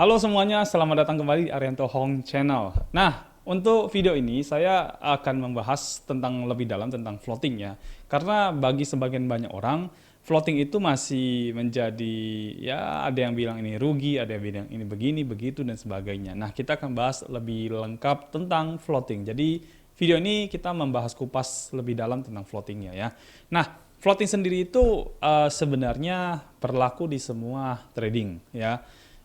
Halo semuanya, selamat datang kembali di Arianto Hong Channel. Nah, untuk video ini saya akan membahas tentang lebih dalam tentang floating ya. Karena bagi sebagian banyak orang, floating itu masih menjadi, ya ada yang bilang ini rugi, ada yang bilang ini begini, begitu, dan sebagainya. Nah, kita akan bahas lebih lengkap tentang floating. Jadi, video ini kita membahas kupas lebih dalam tentang floatingnya ya. Nah, floating sendiri itu sebenarnya berlaku di semua trading ya.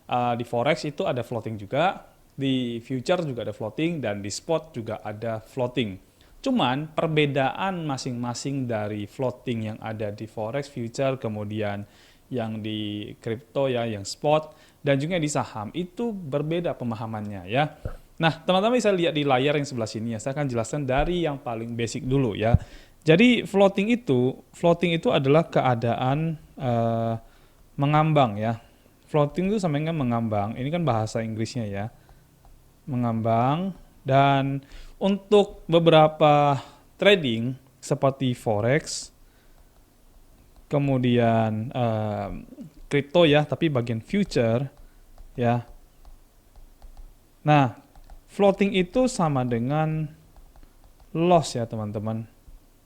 Di forex itu ada floating juga, di future juga ada floating, dan di spot juga ada floating. Cuman perbedaan masing-masing dari floating yang ada di forex, future, kemudian yang di crypto ya, yang spot, dan juga di saham itu berbeda pemahamannya ya. Nah, teman-teman bisa lihat di layar yang sebelah sini ya. Saya akan jelaskan dari yang paling basic dulu ya. Jadi floating itu adalah keadaan mengambang ya. Floating itu sama dengan mengambang. Ini kan bahasa Inggrisnya ya. Mengambang. Dan untuk beberapa trading seperti forex, kemudian kripto ya, tapi bagian future ya. Nah, floating itu sama dengan loss ya teman-teman.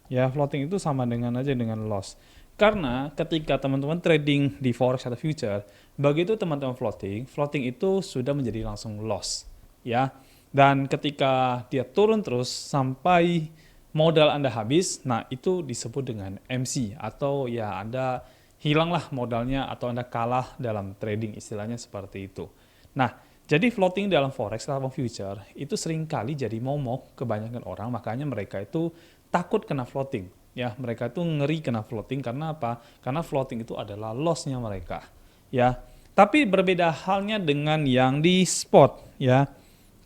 Ya, floating itu sama dengan aja dengan loss. Karena ketika teman-teman trading di forex atau future, begitu teman-teman floating itu sudah menjadi langsung loss, ya. Dan ketika dia turun terus sampai modal Anda habis, nah itu disebut dengan MC atau ya Anda hilanglah modalnya atau Anda kalah dalam trading, istilahnya seperti itu. Nah, jadi floating dalam forex atau future itu seringkali jadi momok kebanyakan orang, makanya mereka itu takut kena floating. Ya, mereka itu ngeri kena floating karena apa? Karena floating itu adalah loss-nya mereka. Ya. Tapi berbeda halnya dengan yang di spot, ya.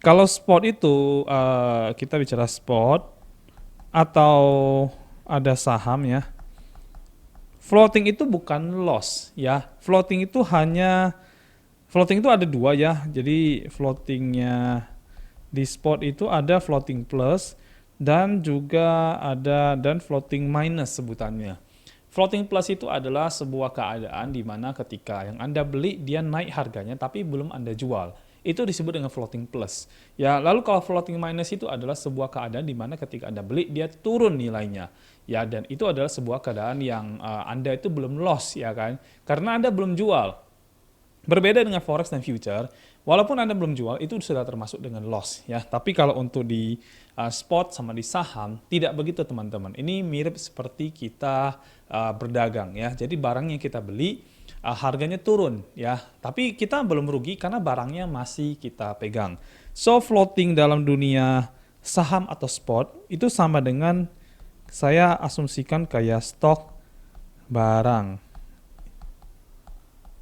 Kalau spot itu kita bicara spot atau ada saham ya. Floating itu bukan loss, ya. Floating itu ada dua ya. Jadi floatingnya di spot itu ada floating plus dan juga ada dan floating minus sebutannya. Floating plus itu adalah sebuah keadaan di mana ketika yang Anda beli dia naik harganya tapi belum Anda jual. Itu disebut dengan floating plus. Ya, lalu kalau floating minus itu adalah sebuah keadaan di mana ketika Anda beli dia turun nilainya. Ya, dan itu adalah sebuah keadaan yang Anda itu belum loss ya kan? Karena Anda belum jual. Berbeda dengan forex dan future, walaupun Anda belum jual, itu sudah termasuk dengan loss ya. Tapi kalau untuk di spot sama di saham, tidak begitu teman-teman. Ini mirip seperti kita berdagang ya. Jadi barang yang kita beli, harganya turun ya. Tapi kita belum rugi karena barangnya masih kita pegang. So, floating dalam dunia saham atau spot, itu sama dengan saya asumsikan kayak stok barang.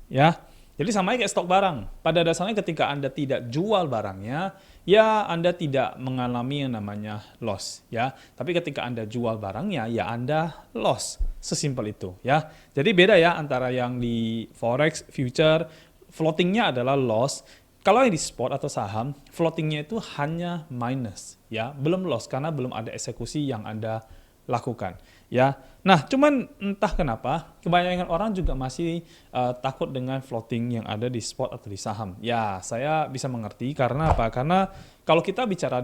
Ya, jadi sama kayak stok barang. Pada dasarnya ketika Anda tidak jual barangnya, ya Anda tidak mengalami yang namanya loss, ya. Tapi ketika Anda jual barangnya, ya Anda loss. Sesimpel itu, ya. Jadi beda ya antara yang di forex, future, floatingnya adalah loss. Kalau yang di spot atau saham, floatingnya itu hanya minus, ya. Belum loss karena belum ada eksekusi yang Anda lakukan, ya. Nah, cuman entah kenapa kebanyakan orang juga masih takut dengan floating yang ada di spot atau di saham. Ya, saya bisa mengerti karena apa? Karena kalau kita bicara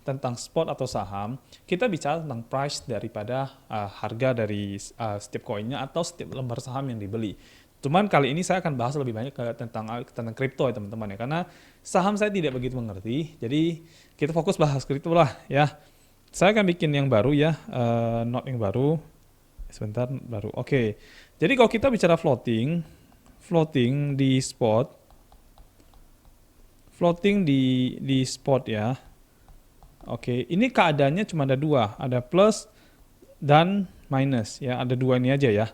tentang spot atau saham, kita bicara tentang price daripada harga dari setiap koinnya atau setiap lembar saham yang dibeli. Cuman kali ini saya akan bahas lebih banyak tentang kripto ya teman-teman ya, karena saham saya tidak begitu mengerti. Jadi kita fokus bahas kripto lah ya. Saya akan bikin yang baru ya, note yang baru. Sebentar, baru. Oke. Jadi kalau kita bicara floating di spot, floating di spot ya. Oke, ini keadaannya cuma ada dua, ada plus dan minus ya, ada dua ini aja ya.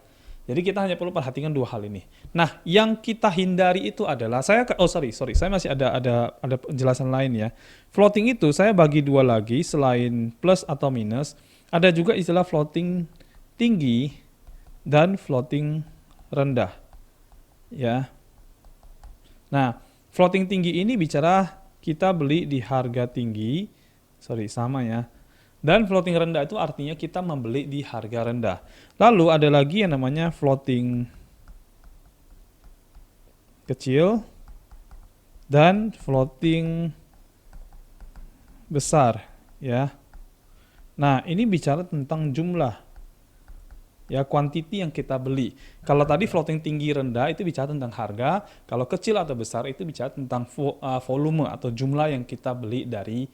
Jadi kita hanya perlu perhatikan dua hal ini. Nah, yang kita hindari itu adalah sorry, saya masih ada penjelasan lain ya. Floating itu saya bagi dua lagi selain plus atau minus, ada juga istilah floating tinggi dan floating rendah. Ya. Nah, floating tinggi ini bicara kita beli di harga tinggi, sama ya. Dan floating rendah itu artinya kita membeli di harga rendah. Lalu ada lagi yang namanya floating kecil dan floating besar, ya. Nah, ini bicara tentang jumlah, ya, quantity yang kita beli. Kalau tadi floating tinggi rendah itu bicara tentang harga, kalau kecil atau besar itu bicara tentang volume atau jumlah yang kita beli dari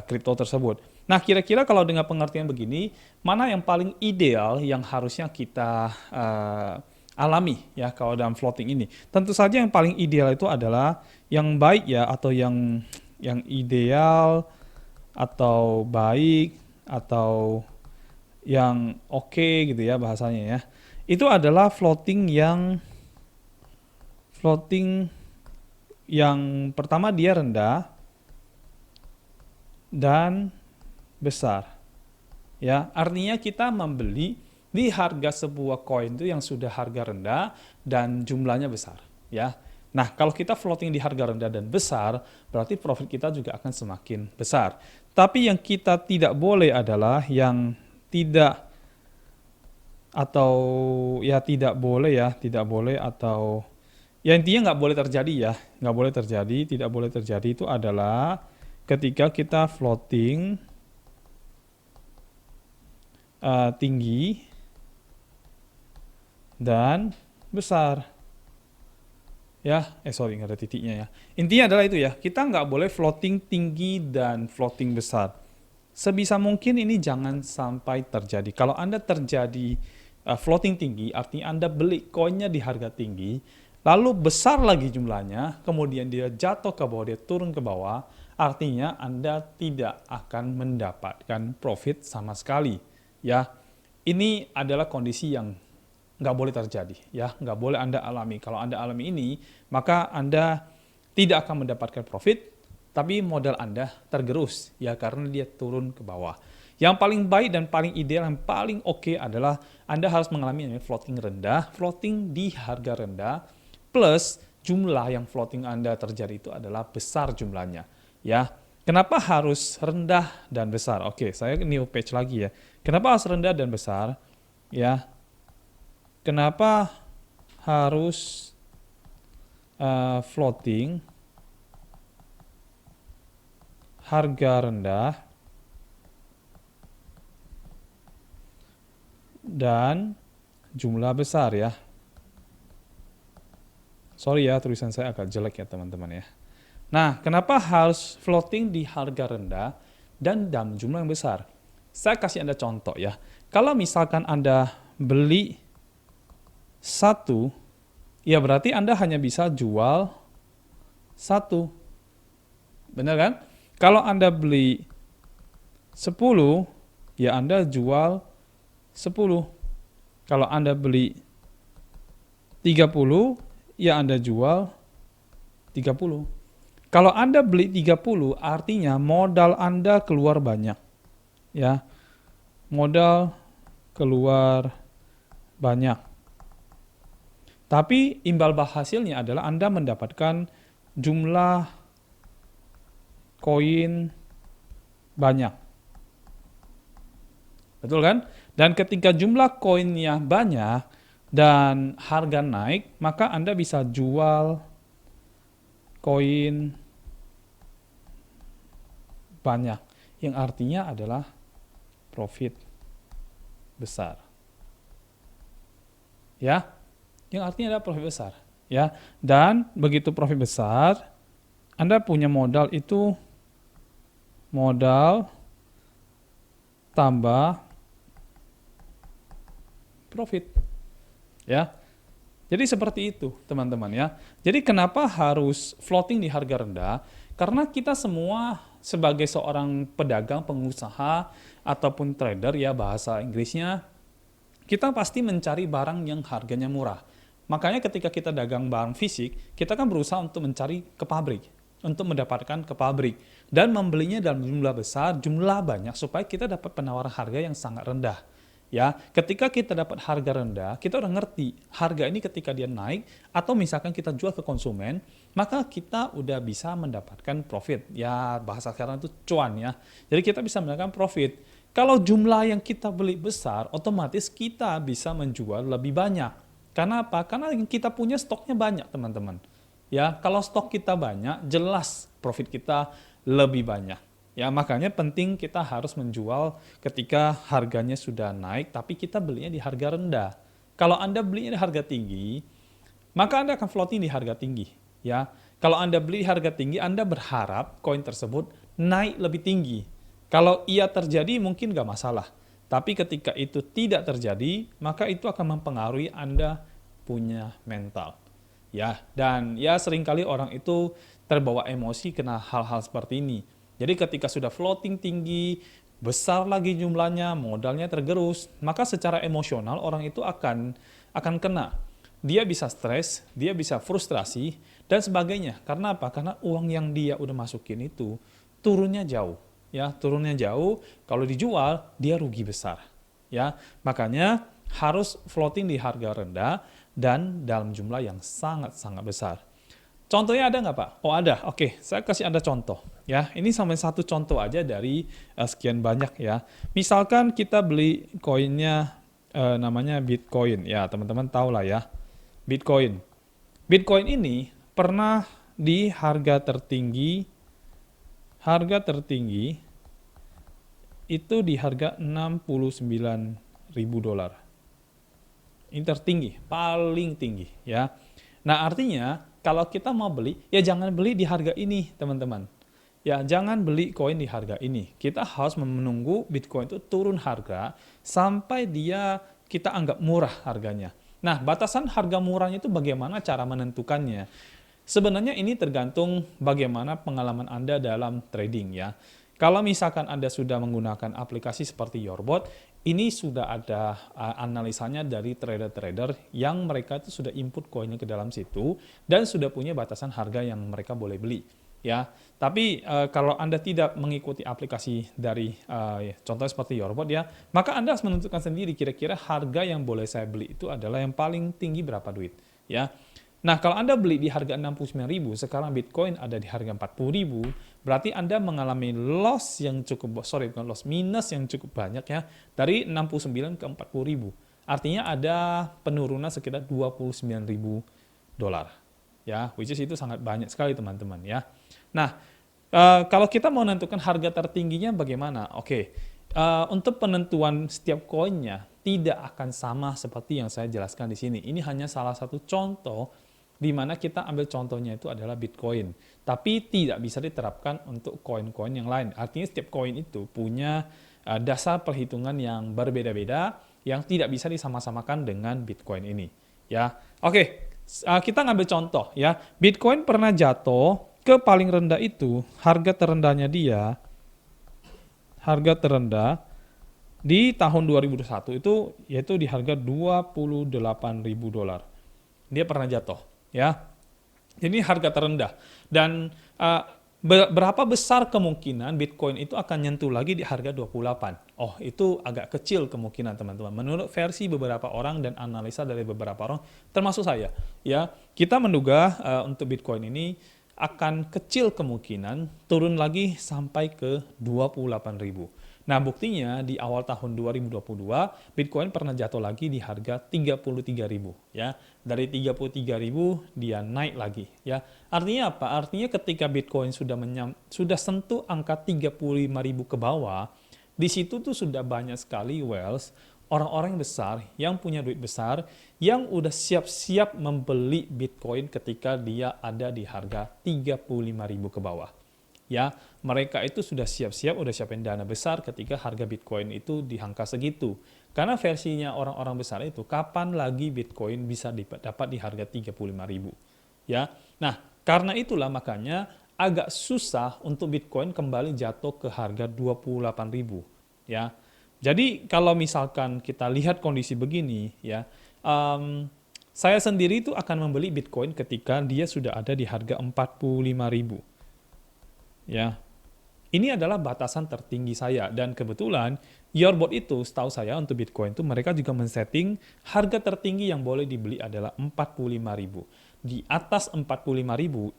kripto tersebut. Nah, kira-kira kalau dengan pengertian begini, mana yang paling ideal yang harusnya kita alami ya kalau dalam floating ini? Tentu saja yang paling ideal itu adalah yang baik ya, atau yang ideal atau baik atau yang oke gitu ya bahasanya ya. Itu adalah floating yang pertama dia rendah dan besar. Ya, artinya kita membeli di harga sebuah koin itu yang sudah harga rendah dan jumlahnya besar, ya. Nah, kalau kita floating di harga rendah dan besar, berarti profit kita juga akan semakin besar. Tapi yang kita tidak boleh adalah yang tidak atau ya tidak boleh atau ya intinya nggak boleh terjadi ya, tidak boleh terjadi itu adalah ketika kita floating tinggi dan besar. Ya, nggak ada titiknya ya. Intinya adalah itu ya, kita nggak boleh floating tinggi dan floating besar. Sebisa mungkin ini jangan sampai terjadi. Kalau Anda terjadi floating tinggi, artinya Anda beli koinnya di harga tinggi, lalu besar lagi jumlahnya, kemudian dia jatuh ke bawah, dia turun ke bawah, artinya Anda tidak akan mendapatkan profit sama sekali. Ya, ini adalah kondisi yang nggak boleh terjadi, ya, nggak boleh Anda alami. Kalau Anda alami ini, maka Anda tidak akan mendapatkan profit, tapi modal Anda tergerus, ya, karena dia turun ke bawah. Yang paling baik dan paling ideal, yang paling oke adalah Anda harus mengalami floating rendah, floating di harga rendah, plus jumlah yang floating Anda terjadi itu adalah besar jumlahnya, ya. Kenapa harus rendah dan besar? Oke, saya new page lagi ya. Kenapa harus rendah dan besar? Ya, kenapa harus floating harga rendah dan jumlah besar ya? Sorry ya, tulisan saya agak jelek ya teman-teman ya. Nah, kenapa harus floating di harga rendah dan dalam jumlah yang besar? Saya kasih Anda contoh ya. Kalau misalkan Anda beli satu, ya berarti Anda hanya bisa jual satu. Benar kan? Kalau Anda beli 10, ya Anda jual 10. Kalau Anda beli 30, ya Anda jual 30. Kalau Anda beli 30, artinya modal Anda keluar banyak. Ya, modal keluar banyak. Tapi imbal hasilnya adalah Anda mendapatkan jumlah koin banyak. Betul kan? Dan ketika jumlah koinnya banyak dan harga naik, maka Anda bisa jual koin banyak. Yang artinya adalah profit besar. Ya, yang artinya adalah profit besar. Ya, dan begitu profit besar, Anda punya modal itu modal tambah profit. Ya. Jadi seperti itu, teman-teman ya. Jadi kenapa harus floating di harga rendah? Karena kita semua sebagai seorang pedagang, pengusaha ataupun trader ya bahasa Inggrisnya, kita pasti mencari barang yang harganya murah. Makanya ketika kita dagang barang fisik, kita kan berusaha untuk mencari ke pabrik, untuk mendapatkan ke pabrik dan membelinya dalam jumlah besar, jumlah banyak supaya kita dapat penawaran harga yang sangat rendah. Ya, ketika kita dapat harga rendah, kita udah ngerti harga ini ketika dia naik atau misalkan kita jual ke konsumen, maka kita udah bisa mendapatkan profit. Ya, bahasa sekarang itu cuan ya. Jadi kita bisa mendapatkan profit. Kalau jumlah yang kita beli besar, otomatis kita bisa menjual lebih banyak. Karena apa? Karena kita punya stoknya banyak, teman-teman. Ya, kalau stok kita banyak, jelas profit kita lebih banyak. Ya, makanya penting kita harus menjual ketika harganya sudah naik, tapi kita belinya di harga rendah. Kalau Anda belinya di harga tinggi, maka Anda akan floating di harga tinggi. Ya, kalau Anda beli di harga tinggi, Anda berharap koin tersebut naik lebih tinggi. Kalau ia terjadi mungkin nggak masalah. Tapi ketika itu tidak terjadi, maka itu akan mempengaruhi Anda punya mental. Ya, dan ya seringkali orang itu terbawa emosi kena hal-hal seperti ini. Jadi ketika sudah floating tinggi, besar lagi jumlahnya, modalnya tergerus, maka secara emosional orang itu akan kena. Dia bisa stres, dia bisa frustrasi, dan sebagainya. Karena apa? Karena uang yang dia udah masukin itu turunnya jauh. Ya, turunnya jauh, kalau dijual, dia rugi besar. Ya, makanya harus floating di harga rendah dan dalam jumlah yang sangat-sangat besar. Contohnya ada nggak Pak? Oh ada, oke. Saya kasih Anda contoh. Ya, ini sampai satu contoh aja dari sekian banyak ya. Misalkan kita beli koinnya namanya Bitcoin. Ya, teman-teman tahu lah ya. Bitcoin. Bitcoin ini pernah di harga tertinggi itu di harga 69.000 dolar. Ini tertinggi, paling tinggi ya. Nah, artinya kalau kita mau beli, ya jangan beli di harga ini, teman-teman. Ya, jangan beli koin di harga ini. Kita harus menunggu Bitcoin itu turun harga sampai kita anggap murah harganya. Nah, batasan harga murahnya itu bagaimana cara menentukannya? Sebenarnya ini tergantung bagaimana pengalaman Anda dalam trading ya. Kalau misalkan Anda sudah menggunakan aplikasi seperti Yorbot, ini sudah ada analisanya dari trader-trader yang mereka itu sudah input koinnya ke dalam situ dan sudah punya batasan harga yang mereka boleh beli. Ya, tapi kalau Anda tidak mengikuti aplikasi dari contohnya seperti Yorbot ya, maka Anda harus menentukan sendiri kira-kira harga yang boleh saya beli itu adalah yang paling tinggi berapa duit. Ya, nah, kalau Anda beli di harga 69.000, sekarang Bitcoin ada di harga 40.000, berarti Anda mengalami loss yang cukup, minus yang cukup banyak ya, dari 69 ke 40.000. Artinya ada penurunan sekitar 29.000 dolar. Ya, which is itu sangat banyak sekali teman-teman ya. Nah, kalau kita mau menentukan harga tertingginya bagaimana? Oke, untuk penentuan setiap koinnya tidak akan sama seperti yang saya jelaskan di sini. Ini hanya salah satu contoh di mana kita ambil contohnya itu adalah Bitcoin. Tapi tidak bisa diterapkan untuk koin-koin yang lain. Artinya setiap koin itu punya dasar perhitungan yang berbeda-beda yang tidak bisa disama-samakan dengan Bitcoin ini. Ya, oke, kita ngambil contoh ya. Bitcoin pernah jatuh ke paling rendah itu, harga terendah di tahun 2021 itu yaitu di harga 28.000 dolar. Dia pernah jatuh. Ya, ini harga terendah dan berapa besar kemungkinan Bitcoin itu akan nyentuh lagi di harga 28. Oh, itu agak kecil kemungkinan teman-teman. Menurut versi beberapa orang dan analisa dari beberapa orang, termasuk saya, ya kita menduga untuk Bitcoin ini akan kecil kemungkinan turun lagi sampai ke 28.000. Nah, buktinya di awal tahun 2022, Bitcoin pernah jatuh lagi di harga 33.000 ya. Dari 33.000 dia naik lagi ya. Artinya apa? Artinya ketika Bitcoin sudah sentuh angka 35.000 ke bawah, di situ tuh sudah banyak sekali whales, orang-orang besar yang punya duit besar yang udah siap-siap membeli Bitcoin ketika dia ada di harga 35.000 ke bawah. Ya, mereka itu sudah siap-siap, udah siapin dana besar ketika harga Bitcoin itu di angka segitu. Karena versinya orang-orang besar itu, kapan lagi Bitcoin bisa dapat di harga 35.000. Ya, nah karena itulah makanya agak susah untuk Bitcoin kembali jatuh ke harga 28.000. Ya, jadi kalau misalkan kita lihat kondisi begini, ya, saya sendiri itu akan membeli Bitcoin ketika dia sudah ada di harga 45.000. Ya, ini adalah batasan tertinggi saya dan kebetulan Yorbot itu setahu saya untuk Bitcoin itu mereka juga men-setting harga tertinggi yang boleh dibeli adalah 45.000. Di atas 45.000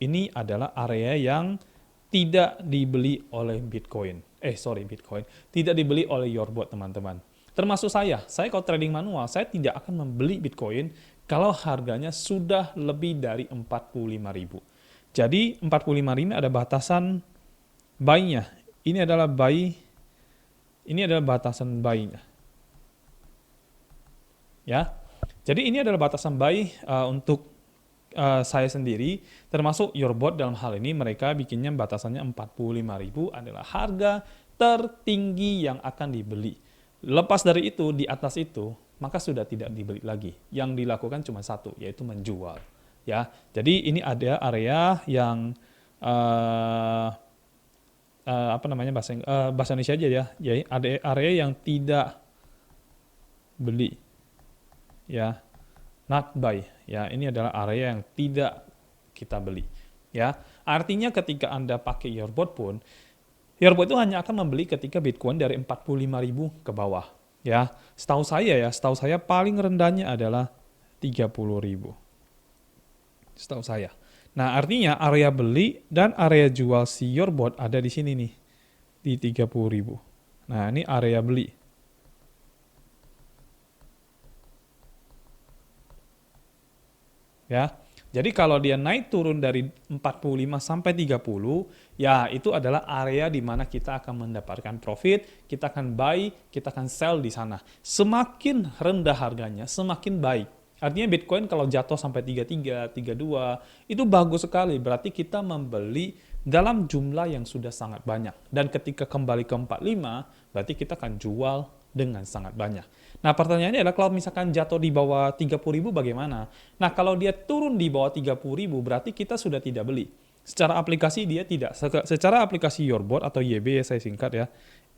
ini adalah area yang tidak dibeli oleh Bitcoin. Tidak dibeli oleh Yorbot teman-teman. Termasuk saya kalau trading manual, saya tidak akan membeli Bitcoin kalau harganya sudah lebih dari 45.000. Jadi 45.000 ada batasan buy-nya. Ini adalah batasan buy-nya. Ya. Jadi ini adalah batasan buy untuk saya sendiri, termasuk Yorbot dalam hal ini mereka bikinnya batasannya 45.000 adalah harga tertinggi yang akan dibeli. Lepas dari itu, di atas itu, maka sudah tidak dibeli lagi. Yang dilakukan cuma satu, yaitu menjual. Ya, jadi ini ada area yang apa namanya bahasa Indonesia aja ya. Jadi ada area yang tidak beli. Ya, not buy. Ya, ini adalah area yang tidak kita beli. Ya, artinya ketika Anda pakai Yorbot pun, Yorbot itu hanya akan membeli ketika Bitcoin dari 45.000 ke bawah. Ya, setahu saya paling rendahnya adalah 30.000. Setahu saya. Nah, artinya area beli dan area jual si Yorbot ada di sini nih, di 30.000. Nah, ini area beli. Ya. Jadi kalau dia naik turun dari 45 sampai 30, ya itu adalah area di mana kita akan mendapatkan profit, kita akan buy, kita akan sell di sana. Semakin rendah harganya, semakin baik. Artinya Bitcoin kalau jatuh sampai 33, 32, itu bagus sekali. Berarti kita membeli dalam jumlah yang sudah sangat banyak. Dan ketika kembali ke 45, berarti kita akan jual dengan sangat banyak. Nah, pertanyaannya adalah kalau misalkan jatuh di bawah 30.000 bagaimana? Nah, kalau dia turun di bawah 30.000 berarti kita sudah tidak beli. Secara aplikasi dia tidak. Secara aplikasi Yorbot atau YB saya singkat ya,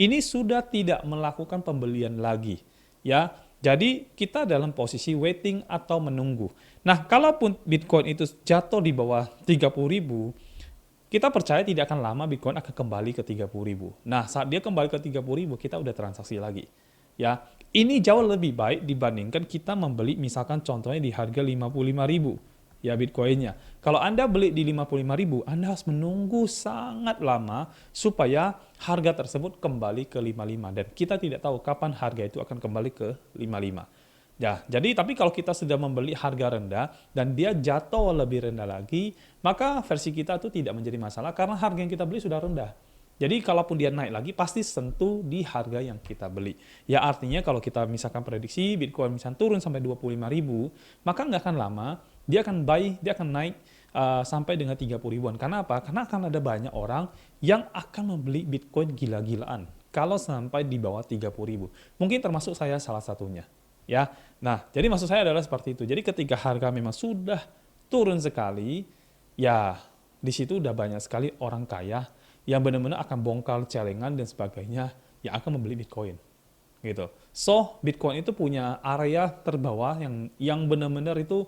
ini sudah tidak melakukan pembelian lagi. Ya, jadi kita dalam posisi waiting atau menunggu. Nah, kalaupun Bitcoin itu jatuh di bawah 30.000, kita percaya tidak akan lama Bitcoin akan kembali ke 30.000. Nah, saat dia kembali ke 30.000, kita udah transaksi lagi. Ya, ini jauh lebih baik dibandingkan kita membeli misalkan contohnya di harga 55.000 ya Bitcoinnya. Kalau Anda beli di 55.000, Anda harus menunggu sangat lama supaya harga tersebut kembali ke 55 dan kita tidak tahu kapan harga itu akan kembali ke 55. Ya, jadi tapi kalau kita sudah membeli harga rendah dan dia jatuh lebih rendah lagi, maka versi kita itu tidak menjadi masalah karena harga yang kita beli sudah rendah. Jadi kalaupun dia naik lagi pasti sentuh di harga yang kita beli. Ya artinya kalau kita misalkan prediksi Bitcoin misalkan turun sampai 25.000, maka nggak akan lama dia akan naik sampai dengan 30.000-an. Karena apa? Karena akan ada banyak orang yang akan membeli Bitcoin gila-gilaan kalau sampai di bawah 30.000. Mungkin termasuk saya salah satunya. Ya. Nah, jadi maksud saya adalah seperti itu. Jadi ketika harga memang sudah turun sekali, ya di situ udah banyak sekali orang kaya yang benar-benar akan bongkar celengan dan sebagainya yang akan membeli Bitcoin gitu. So Bitcoin itu punya area terbawah yang benar-benar itu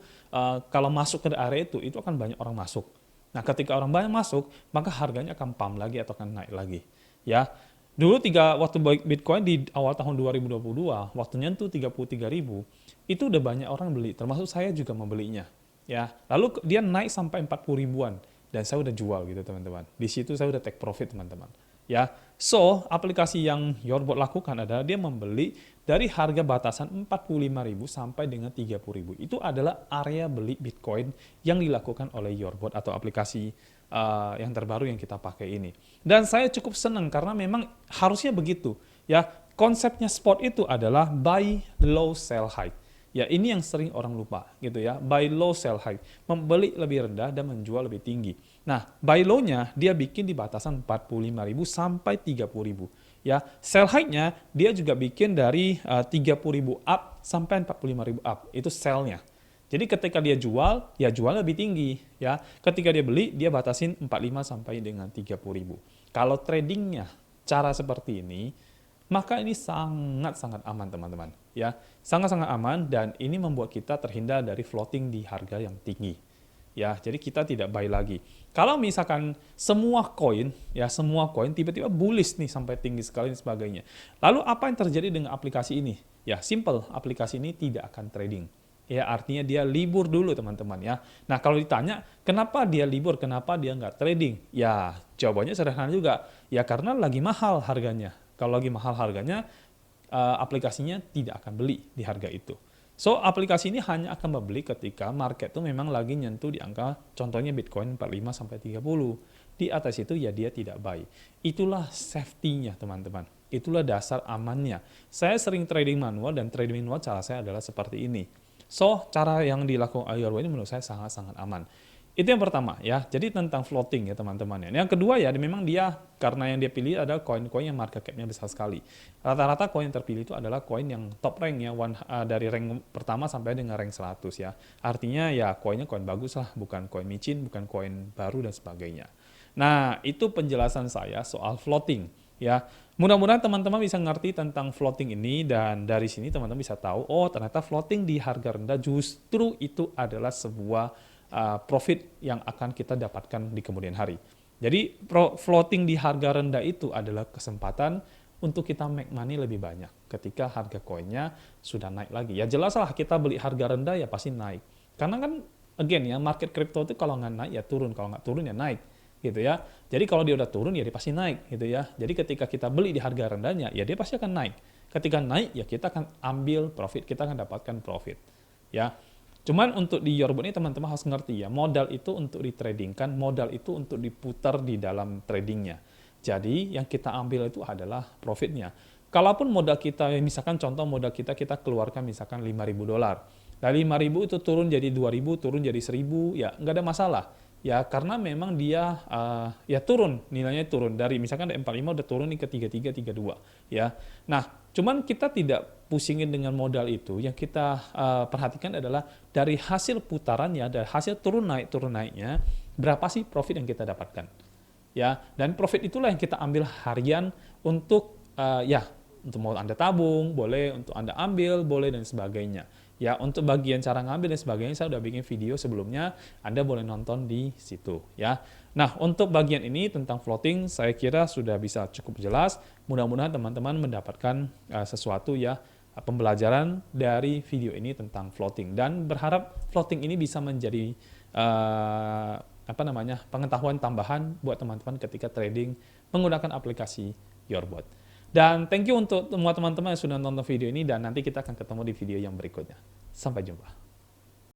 kalau masuk ke area itu akan banyak orang masuk. Nah ketika orang banyak masuk maka harganya akan pump lagi atau akan naik lagi. Ya dulu waktu Bitcoin di awal tahun 2022 waktu nyentuh 33.000 itu udah banyak orang beli termasuk saya juga membelinya. Ya lalu dia naik sampai 40 ribuan. Dan saya udah jual gitu teman-teman. Di situ saya udah take profit teman-teman. Ya, so aplikasi yang Yorbot lakukan adalah dia membeli dari harga batasan 45.000 sampai dengan 30.000. Itu adalah area beli Bitcoin yang dilakukan oleh Yorbot atau aplikasi yang terbaru yang kita pakai ini. Dan saya cukup senang karena memang harusnya begitu. Ya, konsepnya spot itu adalah buy low sell high. Ya ini yang sering orang lupa gitu ya, buy low sell high, membeli lebih rendah dan menjual lebih tinggi. Nah, buy low-nya dia bikin di batasan 45.000 sampai 30.000. Ya, sell high-nya dia juga bikin dari 30.000 up sampai 45.000 up. Itu sell-nya. Jadi ketika dia jual, ya jual lebih tinggi ya. Ketika dia beli, dia batasin 45 sampai dengan 30.000. Kalau tradingnya cara seperti ini, maka ini sangat-sangat aman teman-teman ya, sangat-sangat aman dan ini membuat kita terhindar dari floating di harga yang tinggi ya. Jadi kita tidak buy lagi. Kalau misalkan semua koin tiba-tiba bullish nih sampai tinggi sekali dan sebagainya. Lalu apa yang terjadi dengan aplikasi ini? Ya simple, aplikasi ini tidak akan trading. Ya artinya dia libur dulu teman-teman ya. Nah kalau ditanya kenapa dia libur, kenapa dia nggak trading? Ya jawabannya sederhana juga. Ya karena lagi mahal harganya. Kalau lagi mahal harganya, aplikasinya tidak akan beli di harga itu. So, aplikasi ini hanya akan membeli ketika market itu memang lagi nyentuh di angka, contohnya Bitcoin 45 sampai 30. Di atas itu ya dia tidak buy. Itulah safety-nya, teman-teman. Itulah dasar amannya. Saya sering trading manual, dan trading manual cara saya adalah seperti ini. So, cara yang dilakukan Yorbo ini menurut saya sangat-sangat aman. Itu yang pertama ya. Jadi tentang floating ya teman-teman ya. Yang kedua ya, memang dia karena yang dia pilih adalah koin-koin yang market cap-nya besar sekali. Rata-rata koin yang terpilih itu adalah koin yang top rank ya, dari rank pertama sampai dengan rank 100 ya. Artinya ya koinnya koin bagus lah, bukan koin micin, bukan koin baru dan sebagainya. Nah, itu penjelasan saya soal floating ya. Mudah-mudahan teman-teman bisa ngerti tentang floating ini, dan dari sini teman-teman bisa tahu, oh ternyata floating di harga rendah justru itu adalah sebuah profit yang akan kita dapatkan di kemudian hari. Jadi floating di harga rendah itu adalah kesempatan untuk kita make money lebih banyak ketika harga koinnya sudah naik lagi. Ya jelas lah, kita beli harga rendah ya pasti naik. Karena kan again ya, market crypto itu kalau nggak naik ya turun, kalau nggak turun ya naik gitu ya. Jadi kalau dia udah turun ya dia pasti naik gitu ya. Jadi ketika kita beli di harga rendahnya ya dia pasti akan naik. Ketika naik ya kita akan ambil profit, kita akan dapatkan profit ya. Cuman untuk di Yorbot ini teman-teman harus ngerti ya, modal itu untuk ditradingkan, modal itu untuk diputar di dalam tradingnya. Jadi yang kita ambil itu adalah profitnya. Kalaupun modal kita, misalkan contoh modal kita keluarkan misalkan $5.000. Dari 5.000 itu turun jadi 2.000, turun jadi 1.000, ya nggak ada masalah. Ya karena memang dia ya turun, nilainya turun. Dari misalkan dari 45 udah turun nih ke 33, 32. Ya. Nah, cuman kita tidak pusingin dengan modal itu. Yang kita perhatikan adalah dari hasil putarannya, dari hasil turun naiknya, berapa sih profit yang kita dapatkan. Ya, dan profit itulah yang kita ambil harian untuk ya untuk mau Anda tabung, boleh, untuk Anda ambil, boleh, dan sebagainya. Ya, untuk bagian cara ngambil dan sebagainya saya udah bikin video sebelumnya, Anda boleh nonton di situ ya. Nah, untuk bagian ini tentang floating saya kira sudah bisa cukup jelas. Mudah-mudahan teman-teman mendapatkan sesuatu ya, pembelajaran dari video ini tentang floating, dan berharap floating ini bisa menjadi pengetahuan tambahan buat teman-teman ketika trading menggunakan aplikasi Yorbot. Dan thank you untuk semua teman-teman yang sudah nonton video ini, dan nanti kita akan ketemu di video yang berikutnya. Sampai jumpa.